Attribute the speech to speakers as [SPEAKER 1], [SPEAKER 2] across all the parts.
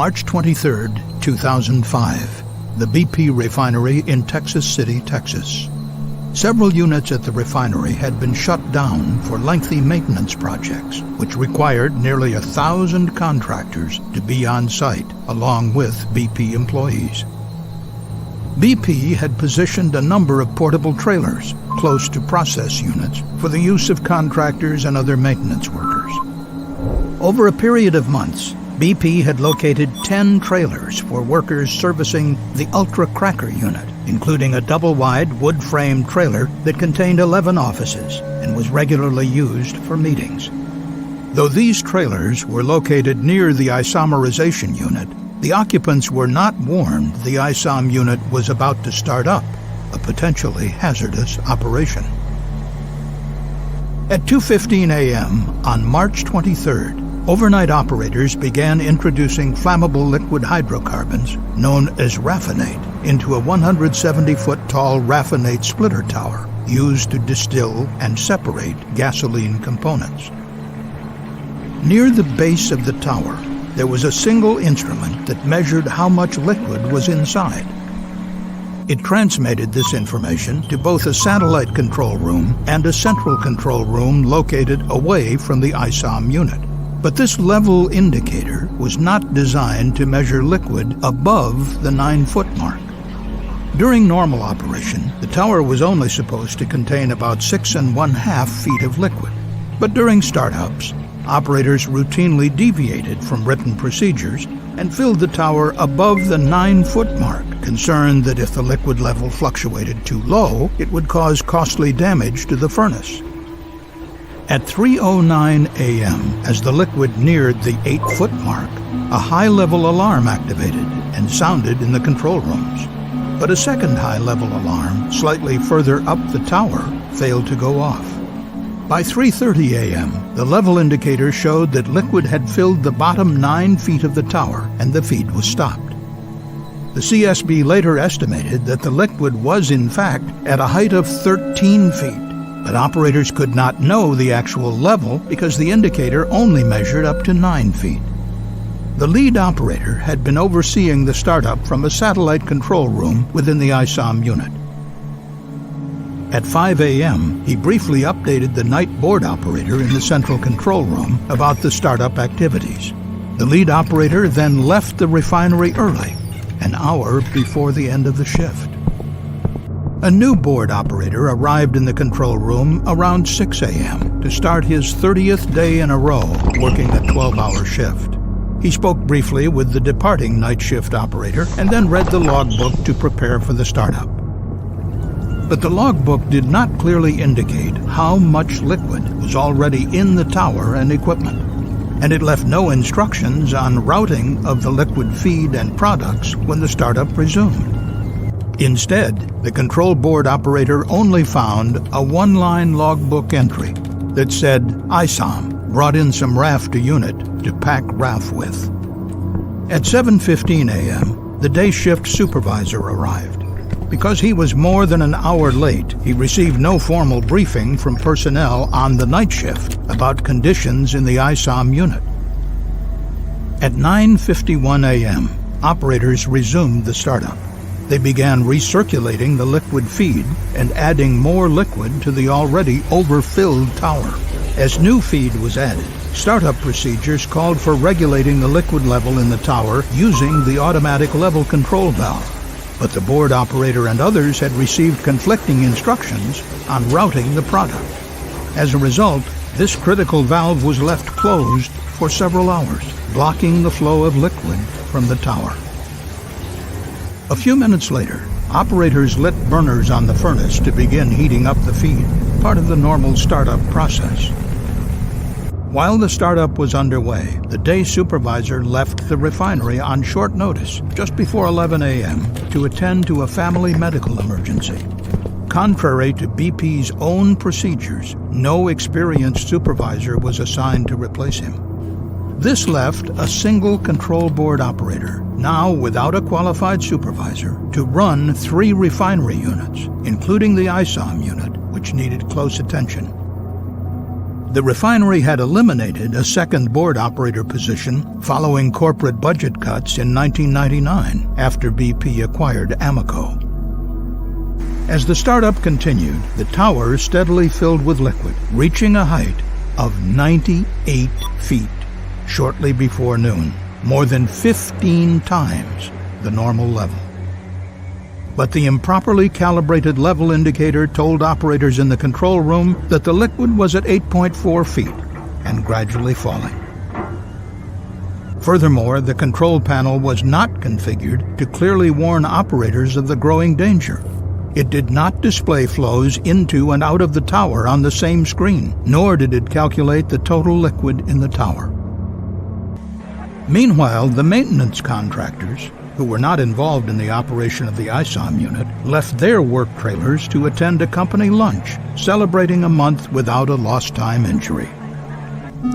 [SPEAKER 1] March 23, 2005, the BP refinery in Texas City, Texas. Several units at the refinery had been shut down for lengthy maintenance projects, which required nearly 1,000 contractors to be on site, along with BP employees. BP had positioned a number of portable trailers close to process units for the use of contractors and other maintenance workers. Over a period of months, BP had located 10 trailers for workers servicing the Ultra Cracker unit, including a double-wide wood-frame trailer that contained 11 offices and was regularly used for meetings. Though these trailers were located near the isomerization unit, the occupants were not warned the ISOM unit was about to start up, a potentially hazardous operation. At 2:15 a.m. on March 23rd, overnight operators began introducing flammable liquid hydrocarbons, known as raffinate, into a 170-foot-tall raffinate splitter tower used to distill and separate gasoline components. Near the base of the tower, there was a single instrument that measured how much liquid was inside. It transmitted this information to both a satellite control room and a central control room located away from the ISOM unit. But this level indicator was not designed to measure liquid above the 9-foot mark. During normal operation, the tower was only supposed to contain about 6½ feet of liquid. But during startups, operators routinely deviated from written procedures and filled the tower above the 9-foot mark, concerned that if the liquid level fluctuated too low, it would cause costly damage to the furnace. At 3:09 a.m., as the liquid neared the 8-foot mark, a high-level alarm activated and sounded in the control rooms. But a second high-level alarm, slightly further up the tower, failed to go off. By 3:30 a.m., the level indicator showed that liquid had filled the bottom 9 feet of the tower and the feed was stopped. The CSP later estimated that the liquid was in fact at a height of 13 feet. But operators could not know the actual level because the indicator only measured up to 9 feet. The lead operator had been overseeing the startup from a satellite control room within the ISOM unit. At 5 a.m., he briefly updated the night board operator in the central control room about the startup activities. The lead operator then left the refinery early, an hour before the end of the shift. A new board operator arrived in the control room around 6 a.m. to start his 30th day in a row working a 12-hour shift. He spoke briefly with the departing night shift operator and then read the logbook to prepare for the startup. But the logbook did not clearly indicate how much liquid was already in the tower and equipment, and it left no instructions on routing of the liquid feed and products when the startup resumed. Instead, the control board operator only found a one-line logbook entry that said ISOM brought in some RAF to unit to pack RAF with. At 7:15 a.m., the day shift supervisor arrived. Because he was more than an hour late, he received no formal briefing from personnel on the night shift about conditions in the ISOM unit. At 9:51 a.m., operators resumed the startup. They began recirculating the liquid feed and adding more liquid to the already overfilled tower. As new feed was added, startup procedures called for regulating the liquid level in the tower using the automatic level control valve. But the board operator and others had received conflicting instructions on routing the product. As a result, this critical valve was left closed for several hours, blocking the flow of liquid from the tower. A few minutes later, operators lit burners on the furnace to begin heating up the feed, part of the normal startup process. While the startup was underway, the day supervisor left the refinery on short notice, just before 11 a.m., to attend to a family medical emergency. Contrary to BP's own procedures, no experienced supervisor was assigned to replace him. This left a single control board operator, now without a qualified supervisor, to run 3 refinery units, including the ISOM unit, which needed close attention. The refinery had eliminated a second board operator position following corporate budget cuts in 1999 after BP acquired Amoco. As the startup continued, the tower steadily filled with liquid, reaching a height of 98 feet shortly before noon, more than 15 times the normal level. But the improperly calibrated level indicator told operators in the control room that the liquid was at 8.4 feet and gradually falling. Furthermore, the control panel was not configured to clearly warn operators of the growing danger. It did not display flows into and out of the tower on the same screen, nor did it calculate the total liquid in the tower. Meanwhile, the maintenance contractors, who were not involved in the operation of the ISOM unit, left their work trailers to attend a company lunch, celebrating a month without a lost time injury.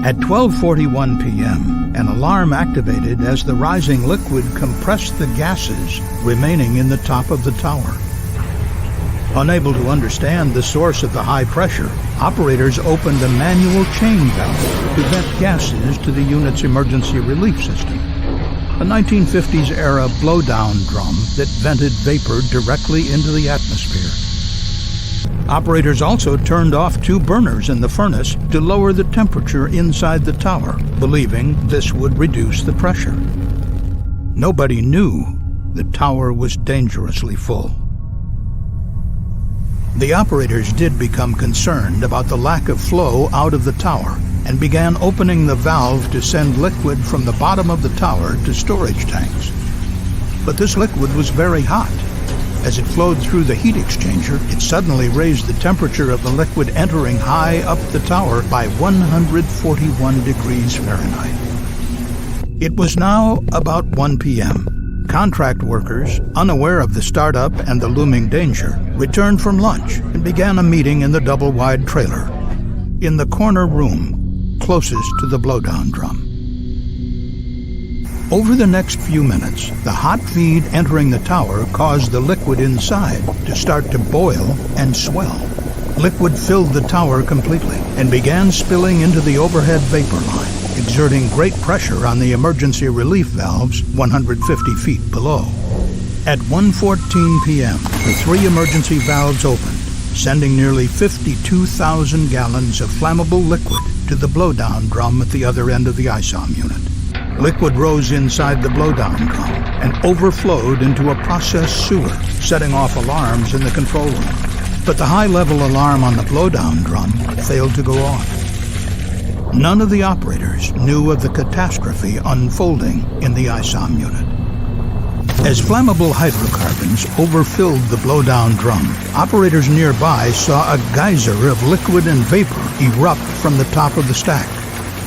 [SPEAKER 1] At 12:41 p.m., an alarm activated as the rising liquid compressed the gases remaining in the top of the tower. Unable to understand the source of the high pressure, operators opened a manual chain valve to vent gases to the unit's emergency relief system, a 1950s-era blowdown drum that vented vapor directly into the atmosphere. Operators also turned off 2 burners in the furnace to lower the temperature inside the tower, believing this would reduce the pressure. Nobody knew the tower was dangerously full. The operators did become concerned about the lack of flow out of the tower and began opening the valve to send liquid from the bottom of the tower to storage tanks. But this liquid was very hot. As it flowed through the heat exchanger, it suddenly raised the temperature of the liquid entering high up the tower by 141 degrees Fahrenheit. It was now about 1 p.m. Contract workers, unaware of the startup and the looming danger, returned from lunch and began a meeting in the double-wide trailer, in the corner room closest to the blowdown drum. Over the next few minutes, the hot feed entering the tower caused the liquid inside to start to boil and swell. Liquid filled the tower completely and began spilling into the overhead vapor line, exerting great pressure on the emergency relief valves 150 feet below. At 1:14 p.m., the 3 emergency valves opened, sending nearly 52,000 gallons of flammable liquid to the blowdown drum at the other end of the ISOM unit. Liquid rose inside the blowdown drum and overflowed into a process sewer, setting off alarms in the control room. But the high-level alarm on the blowdown drum failed to go off. None of the operators knew of the catastrophe unfolding in the ISOM unit. As flammable hydrocarbons overfilled the blowdown drum, operators nearby saw a geyser of liquid and vapor erupt from the top of the stack.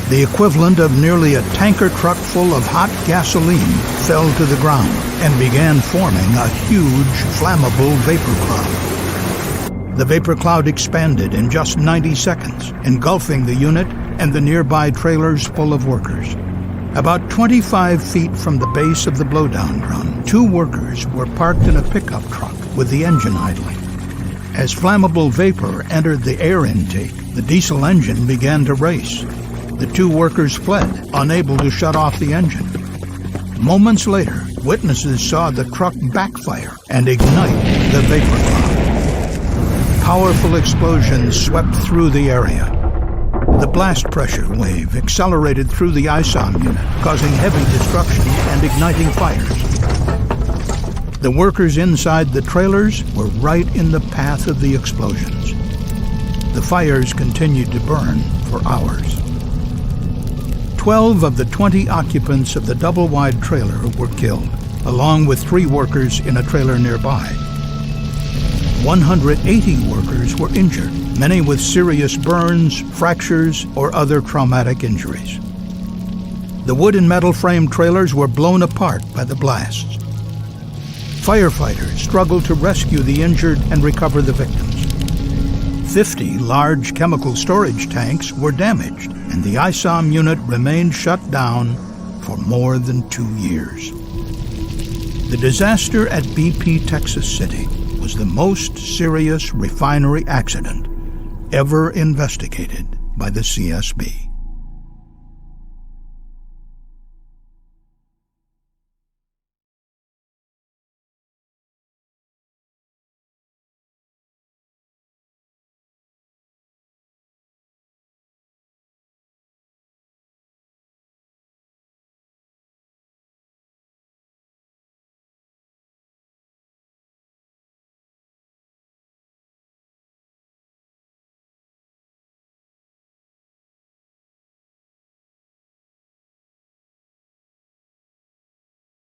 [SPEAKER 1] The equivalent of nearly a tanker truck full of hot gasoline fell to the ground and began forming a huge flammable vapor cloud. The vapor cloud expanded in just 90 seconds, engulfing the unit and the nearby trailers full of workers. About 25 feet from the base of the blowdown drum, 2 workers were parked in a pickup truck with the engine idling. As flammable vapor entered the air intake, the diesel engine began to race. The 2 workers fled, unable to shut off the engine. Moments later, witnesses saw the truck backfire and ignite the vapor cloud. Powerful explosions swept through the area. The blast pressure wave accelerated through the ISOM unit, causing heavy destruction and igniting fires. The workers inside the trailers were right in the path of the explosions. The fires continued to burn for hours. 12 of the 20 occupants of the double-wide trailer were killed, along with 3 workers in a trailer nearby. 180 workers were injured, many with serious burns, fractures, or other traumatic injuries. The wood and metal frame trailers were blown apart by the blasts. Firefighters struggled to rescue the injured and recover the victims. 50 large chemical storage tanks were damaged, and the ISOM unit remained shut down for more than 2 years. The disaster at BP Texas City was the most serious refinery accident ever investigated by the CSP.